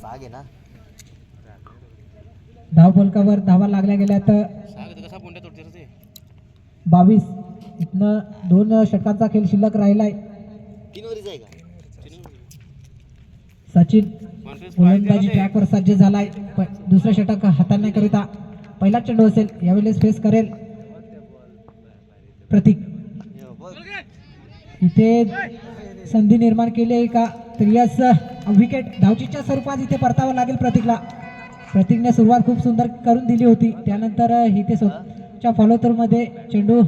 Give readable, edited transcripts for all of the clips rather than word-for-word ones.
आहे ना धाव फलकावर धावा लागल्या गेल्या तर 22. इथनं 2 षटकांचा खेळ शिल्लक राहिलाय. 3 वरीच आहे का सचिन गोलंदाजी ट्रॅकवर सज्ज झालाय. दुसरं षटक हाताळण्याकरिता पहिला चेंडू असेल. यावेळेस फेस करेल प्रतीक. इथे संधी निर्माण केली आहे का तर यस विकेट धावचीच्या स्वरूपात इथे परतावं लागेल प्रतीकला. प्रतीकने सुरुवात खूप सुंदर करून दिली होती. त्यानंतर इथे स्वतःच्या फॉलोथ्रूमध्ये चेंडू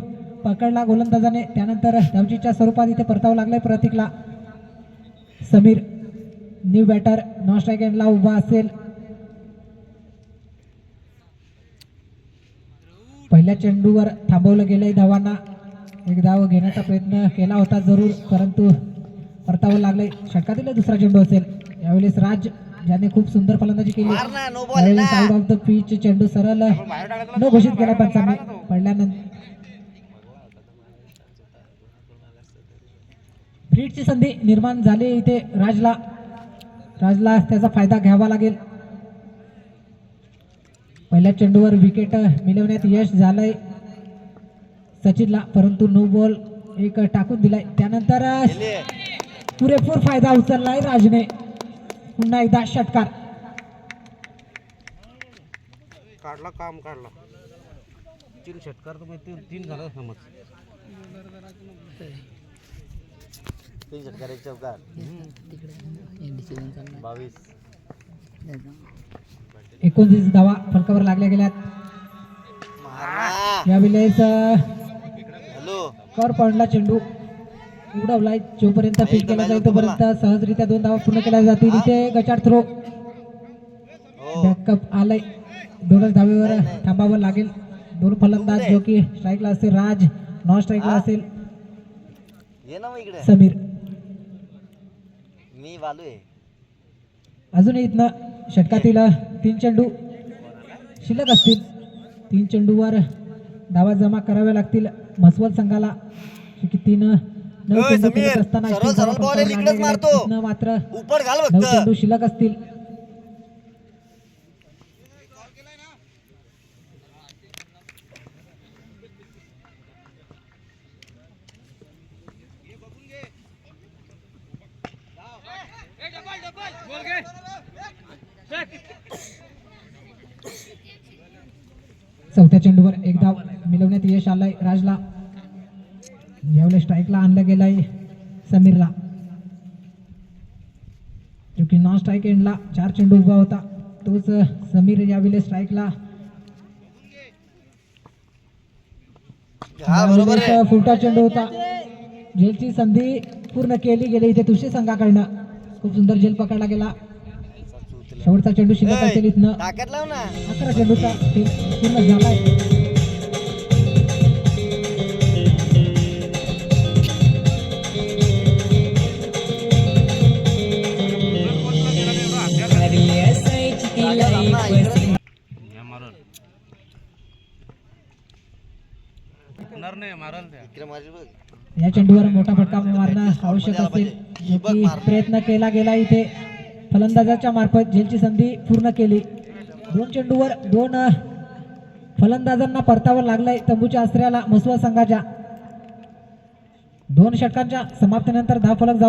पकडला गोलंदाजाने. त्यानंतर धावचीच्या स्वरूपात इथे परतावं लागलंय प्रतीकला. Sameer new batter non strike एंडला उभा असेल. पहिल्या चेंडूवर थांबवलं गेलंय धावांना. एक धाव घेण्याचा प्रयत्न केला होता जरूर परंतु परतावं लागलंय. षटकातील दुसरा चेंडू असेल. यावेळेस राज ज्याने खूप सुंदर फलंदाजी केली त्यावेळेस आउट ऑफ द पिच चेंडू सरळ न घोषित केला पंचांनी. पडल्यानंतर फ्रीडची संधी निर्माण झाली इथे राजला त्याचा फायदा घ्यावा लागेल. पहिल्या चेंडूवर विकेट मिळवण्यात यश झालंय सचिनला परंतु नो बॉल एक टाकून दिलाय. त्यानंतर पुरेपूर फायदा उचललाय राजने. पुन्हा एकदा षटकार काढला काम काढला 3 षटकार तर 3 झालं समज 3 षटकार 1 चौकार 22. 29 धावा फलकावर लागल्या गेल्यात. यावेळेस कर पॉइंटला चेंडू उडवलाय. जोपर्यंत फील्ड केला जाईल तोपर्यंत सहजरित्या 2 धावा पूर्ण केल्या जातील. इथे गचाड थ्रो बॅकअप आलाय. 2 धावेवर थांबावं लागेल. 2 फलंदाज जो की स्ट्राईकला असेल राज नॉन स्ट्राईकला असेल समीर. मी वालू आहे अजूनही इथनं षटकातील 3 चेंडू शिल्लक असतील. 3 चेंडूवर धावा जमा कराव्या लागतील म्हसवड संघाला. 3 चेंडू खेळत असताना मात्र 9 चेंडू शिल्लक असतील. चौथ्या चेंडूवर 1 धाव मिळवण्यात यश आलंय राजला. यावेळेस स्ट्राईकला आणलं गेलंय समीरला जो की नॉन स्ट्राईक एंडला 4 चेंडू उभा होता. तोच समीर यावेळेस स्ट्राईकला. फुलटा चेंडू होता. झेलची संधी पूर्ण केली गेली इथे तुळशी संघाकडनं. खूप सुंदर झेल पकडला गेला. शेवटचा चेंडू शिल्लक असेल. इथनं 11 चेंडूचा पूर्ण झालाय. या चेंडूवर मोठा फटका मारणं आवश्यक असेल जो की प्रयत्न केला गेला इथे फलंदाजाच्या मार्फत. झेलची संधी पूर्ण केली. 2 चेंडूवर 2 फलंदाजांना परतावं लागलंय तंबूच्या आश्रयाला म्हसवड संघाच्या. 2 षटकांच्या समाप्तीनंतर धाव फलक जाऊन